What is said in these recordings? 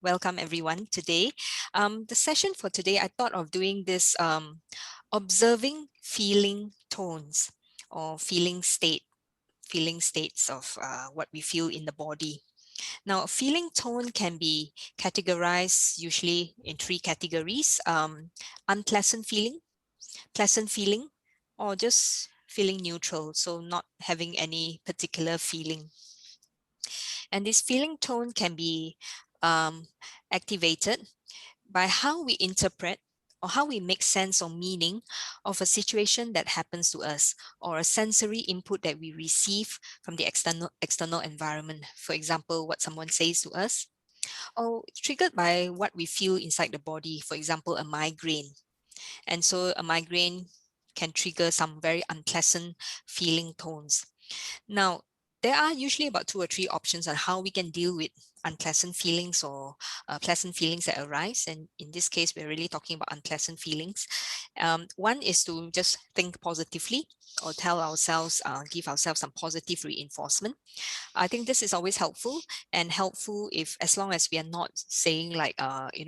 Welcome everyone today. The session for today, I thought of doing this observing feeling tones or feeling states of what we feel in the body. Now, a feeling tone can be categorized usually in three categories: unpleasant feeling, pleasant feeling, or just feeling neutral, so not having any particular feeling. And this feeling tone can be activated by how we interpret or how we make sense or meaning of a situation that happens to us, or a sensory input that we receive from the external environment. For example, what someone says to us, or triggered by what we feel inside the body. For example, a migraine. And so a migraine can trigger some very unpleasant feeling tones. Now, there are usually about 2 or 3 options on how we can deal with unpleasant feelings or pleasant feelings that arise. And in this case, we're really talking about unpleasant feelings. One is to just think positively or tell ourselves, give ourselves some positive reinforcement. I think this is always helpful, and helpful if, as long as we are not saying like,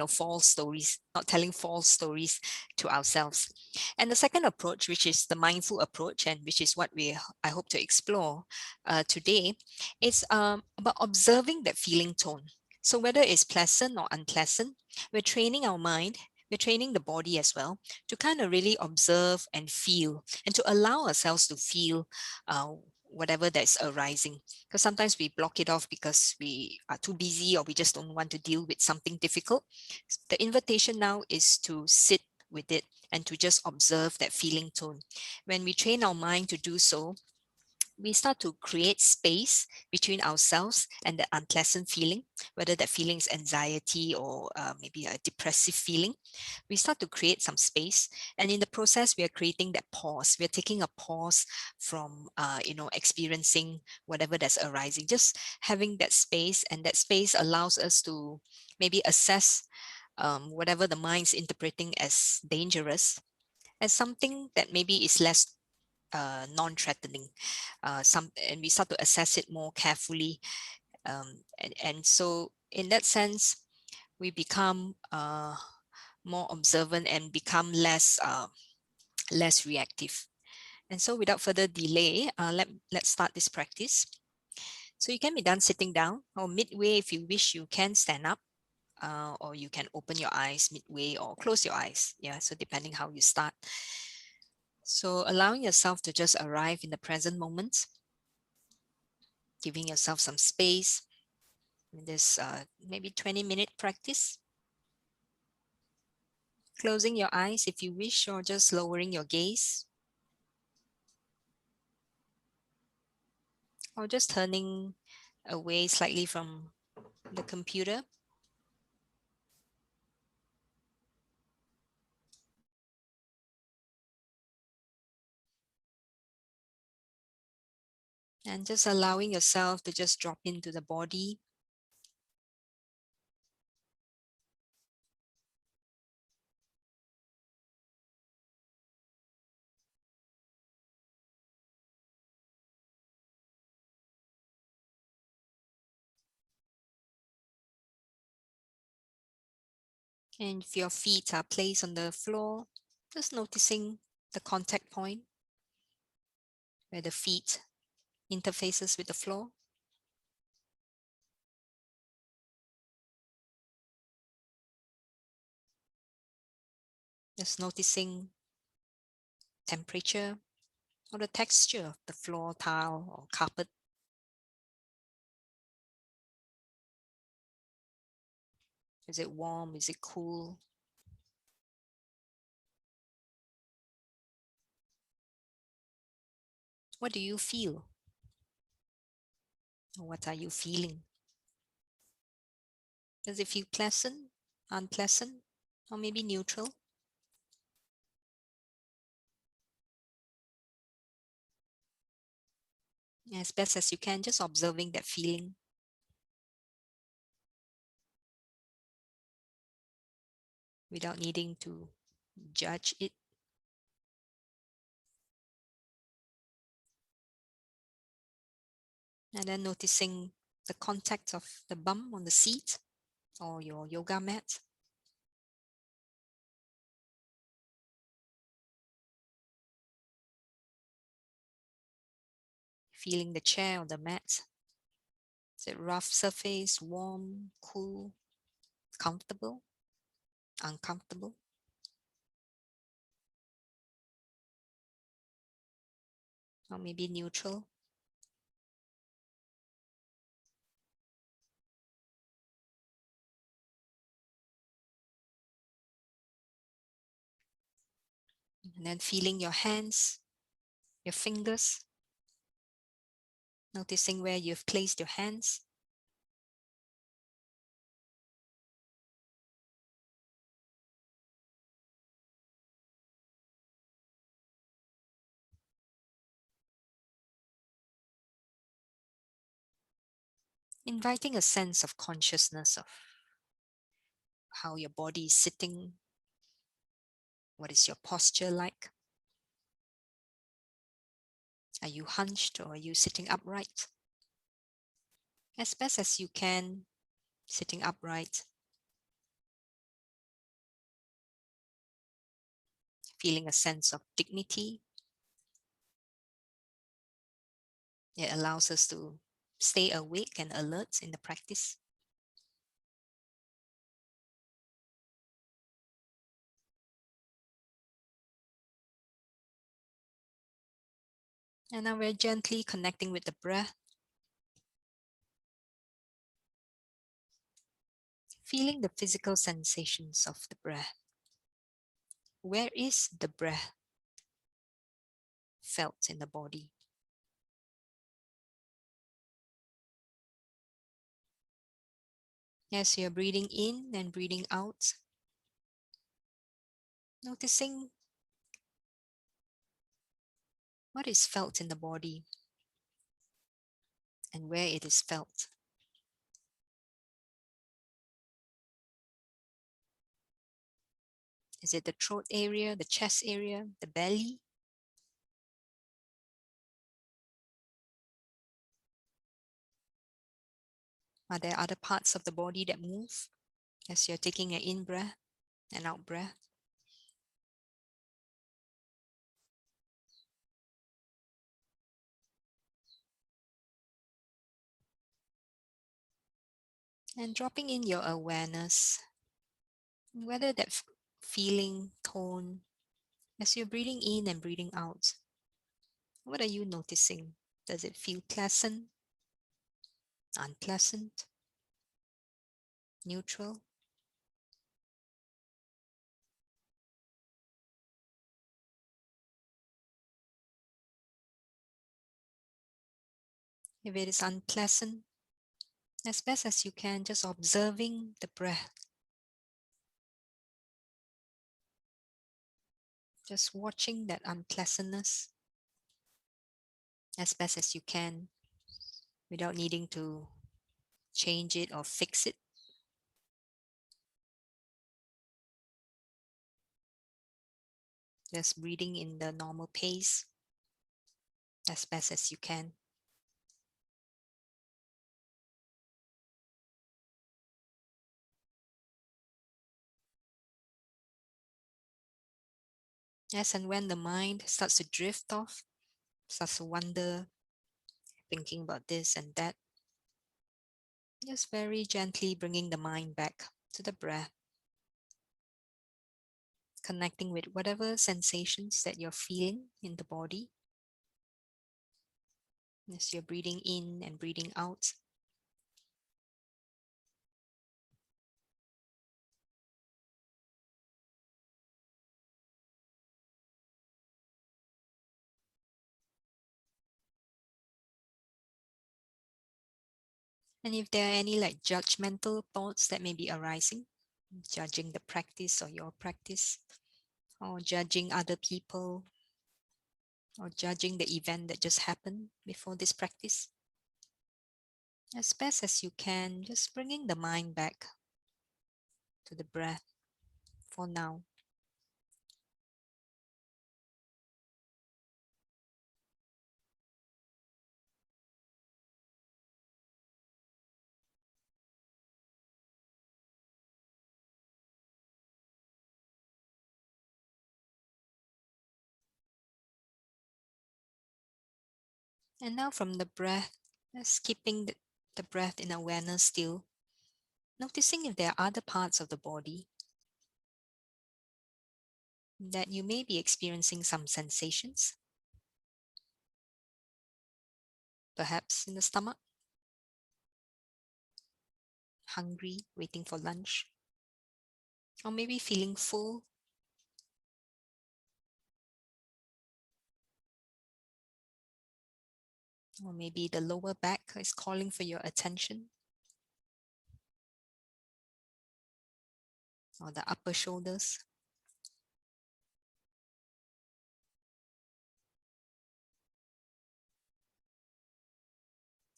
false stories, not telling false stories to ourselves. And the second approach, which is the mindful approach, and which is what I hope to explore today, is about observing that feeling tone. So whether it's pleasant or unpleasant, we're training our mind, we're training the body as well to kind of really observe and feel, and to allow ourselves to feel whatever that's arising. Because sometimes we block it off because we are too busy, or we just don't want to deal with something difficult. The invitation now is to sit with it and to just observe that feeling tone. When we train our mind to do so, we start to create space between ourselves and the unpleasant feeling, whether that feeling is anxiety or maybe a depressive feeling. We start to create some space, and in the process, we are creating that pause. We're taking a pause from, experiencing whatever that's arising, just having that space, and that space allows us to maybe assess whatever the mind's interpreting as dangerous as something that maybe is less non-threatening, and we start to assess it more carefully, and so in that sense we become more observant and become less reactive. And so without further delay, let's start this practice. So you can be done sitting down, or midway if you wish you can stand up, or you can open your eyes midway or close your eyes, yeah, so depending how you start. So allowing yourself to just arrive in the present moment, giving yourself some space in this maybe 20-minute practice. Closing your eyes if you wish, or just lowering your gaze, or just turning away slightly from the computer. And just allowing yourself to just drop into the body. And if your feet are placed on the floor, just noticing the contact point where the feet interfaces with the floor. Just noticing temperature or the texture of the floor, tile, or carpet. Is it warm? Is it cool? What do you feel? Or what are you feeling? Does it feel pleasant, unpleasant, or maybe neutral? As best as you can, just observing that feeling. Without needing to judge it. And then noticing the contact of the bum on the seat or your yoga mat. Feeling the chair or the mat. Is it rough surface, warm, cool, comfortable, uncomfortable? Or maybe neutral? And then feeling your hands, your fingers, noticing where you've placed your hands. Inviting a sense of consciousness of how your body is sitting. What is your posture like? Are you hunched or are you sitting upright? As best as you can, sitting upright, feeling a sense of dignity. It allows us to stay awake and alert in the practice. And now we're gently connecting with the breath, feeling the physical sensations of the breath. Where is the breath felt in the body? As you're breathing in and breathing out, noticing what is felt in the body and where it is felt. Is it the throat area, the chest area, the belly? Are there other parts of the body that move as you're taking an in breath and out breath? And dropping in your awareness, whether that feeling, tone, as you're breathing in and breathing out, what are you noticing? Does it feel pleasant, unpleasant, neutral? If it is unpleasant, as best as you can, just observing the breath. Just watching that unpleasantness as best as you can without needing to change it or fix it. Just breathing in the normal pace as best as you can. As and when the mind starts to drift off, starts to wander, thinking about this and that, just very gently bringing the mind back to the breath, connecting with whatever sensations that you're feeling in the body as you're breathing in and breathing out. And if there are any like judgmental thoughts that may be arising, judging the practice or your practice, or judging other people, or judging the event that just happened before this practice, as best as you can, just bringing the mind back to the breath for now. And now from the breath, just keeping the breath in awareness still, noticing if there are other parts of the body that you may be experiencing some sensations, perhaps in the stomach, hungry, waiting for lunch, or maybe feeling full, or maybe the lower back is calling for your attention, or the upper shoulders.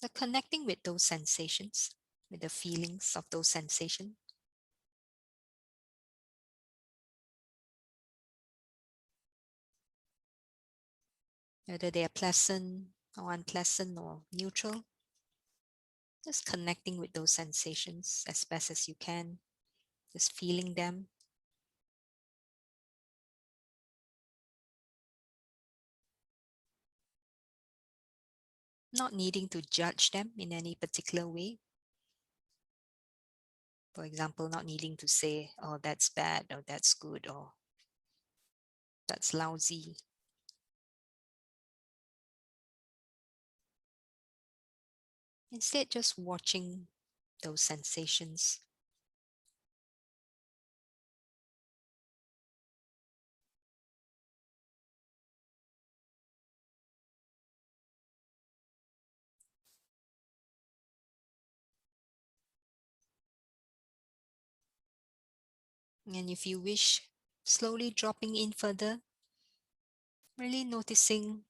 So connecting with those sensations, with the feelings of those sensations. Whether they are pleasant or unpleasant or neutral, just connecting with those sensations as best as you can, just feeling them. Not needing to judge them in any particular way. For example, not needing to say, oh, that's bad, or that's good, or that's lousy. Instead, just watching those sensations. And if you wish, slowly dropping in further, really noticing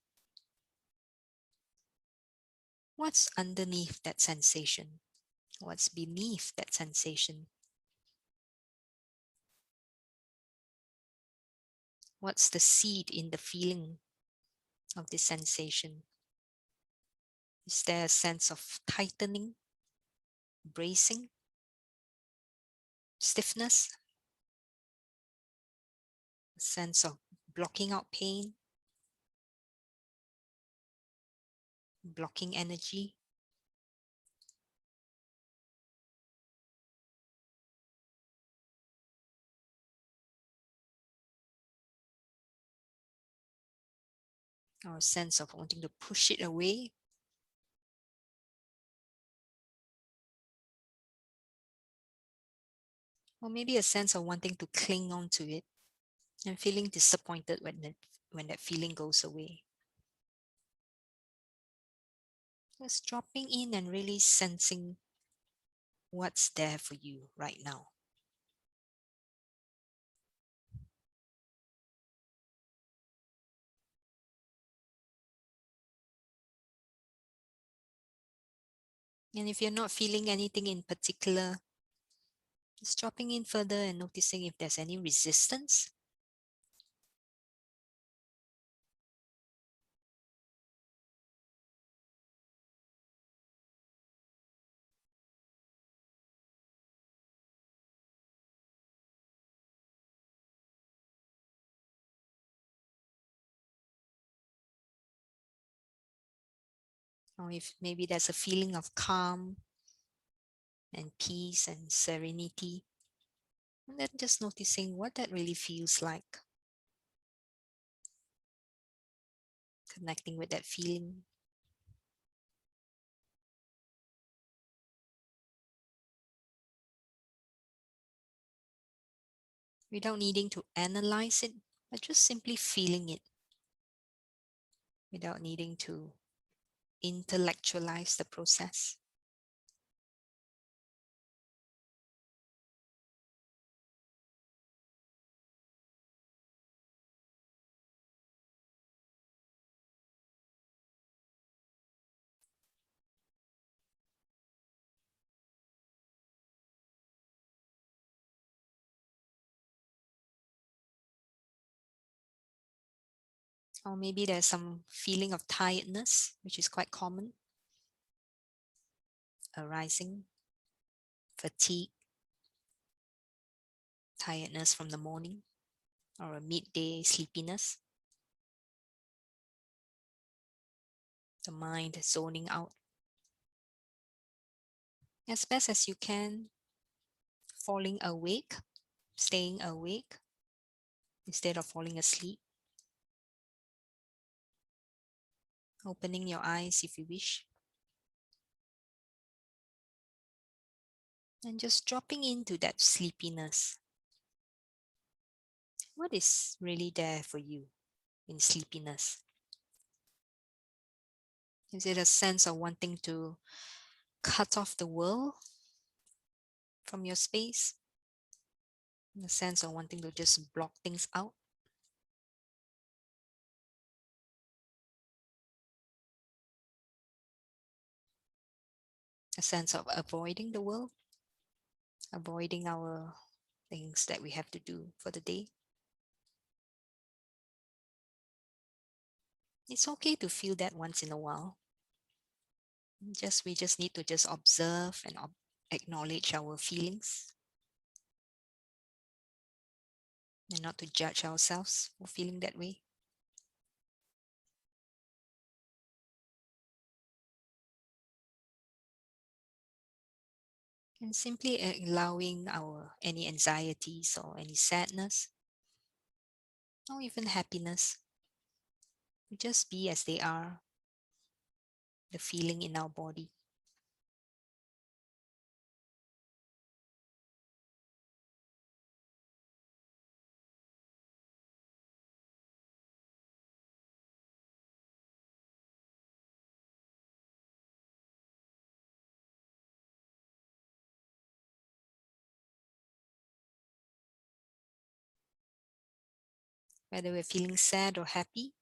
what's underneath that sensation, what's beneath that sensation, what's the seed in the feeling of this sensation. Is there a sense of tightening, bracing, stiffness, a sense of blocking out pain, blocking energy? Or a sense of wanting to push it away? Or maybe a sense of wanting to cling on to it and feeling disappointed when that feeling goes away. Just dropping in and really sensing what's there for you right now. And if you're not feeling anything in particular, just dropping in further and noticing if there's any resistance. Or if maybe there's a feeling of calm and peace and serenity. And then just noticing what that really feels like. Connecting with that feeling. Without needing to analyze it, but just simply feeling it. Without needing to intellectualize the process. Or maybe there's some feeling of tiredness, which is quite common, arising, fatigue, tiredness from the morning, or a midday sleepiness. the mind zoning out. As best as you can, falling awake, staying awake instead of falling asleep. Opening your eyes if you wish. And just dropping into that sleepiness. What is really there for you in sleepiness? Is it a sense of wanting to cut off the world from your space? A sense of wanting to just block things out? A sense of avoiding the world? Avoiding our things that we have to do for the day? It's okay to feel that once in a while. We just need to just observe and acknowledge our feelings and not to judge ourselves for feeling that way. And simply allowing our any anxieties or any sadness or even happiness to just be as they are, the feeling in our body. Whether we're feeling sad or happy,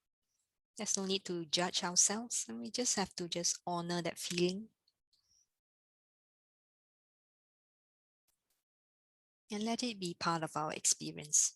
there's no need to judge ourselves, and we just have to just honor that feeling and let it be part of our experience.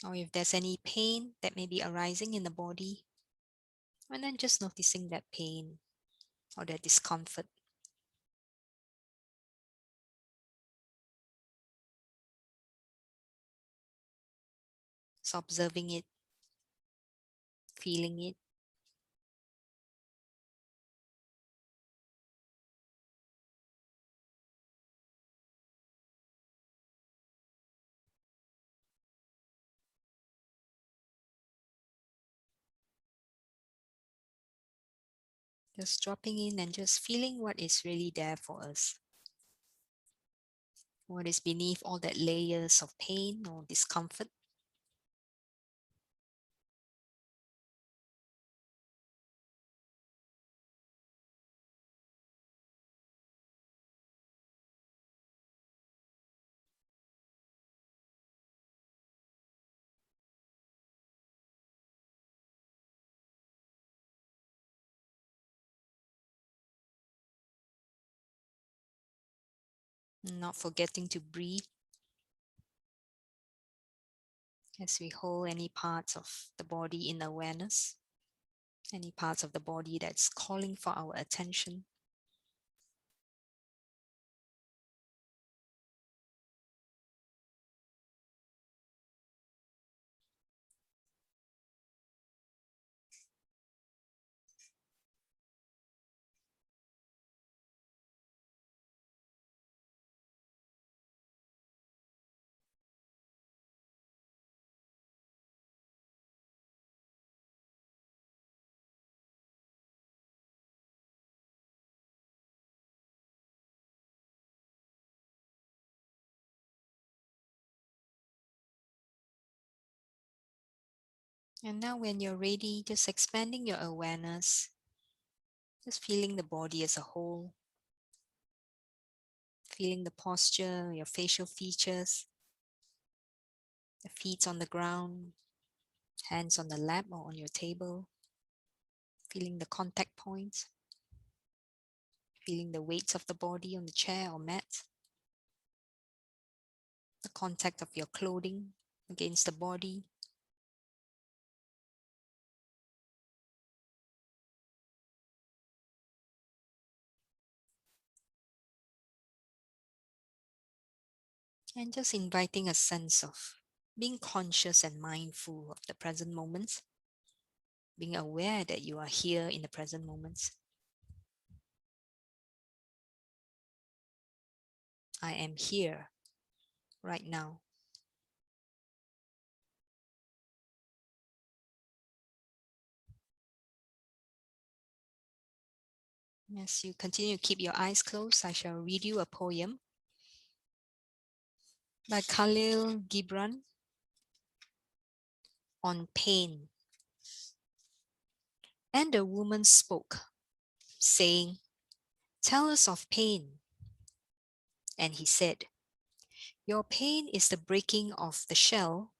Or if there's any pain that may be arising in the body, and then just noticing that pain or that discomfort. So observing it, feeling it, just dropping in and just feeling what is really there for us. What is beneath all that layers of pain or discomfort. Not forgetting to breathe as we hold any parts of the body in awareness, any parts of the body that's calling for our attention. And now when you're ready, just expanding your awareness, just feeling the body as a whole, feeling the posture, your facial features, the feet on the ground, hands on the lap or on your table, feeling the contact points, feeling the weight of the body on the chair or mat, the contact of your clothing against the body, And just inviting a sense of being conscious and mindful of the present moments, being aware that you are here in the present moments. I am here right now. As you continue to keep your eyes closed, I shall read you a poem by Khalil Gibran on pain. And the woman spoke, saying, "Tell us of pain." And he said, "Your pain is the breaking of the shell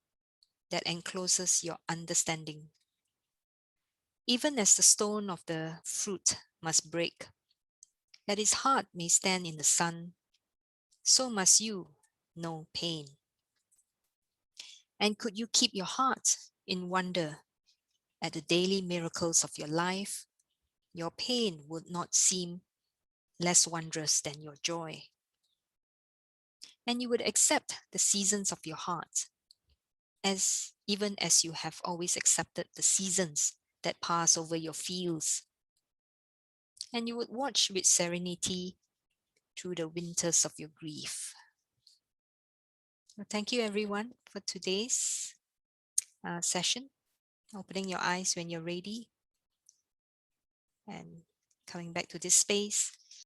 that encloses your understanding. Even as the stone of the fruit must break, that its heart may stand in the sun, so must you know pain. And could you keep your heart in wonder at the daily miracles of your life, your pain would not seem less wondrous than your joy. And you would accept the seasons of your heart, as even as you have always accepted the seasons that pass over your fields. And you would watch with serenity through the winters of your grief." Well, thank you everyone for today's session. Opening your eyes when you're ready and coming back to this space.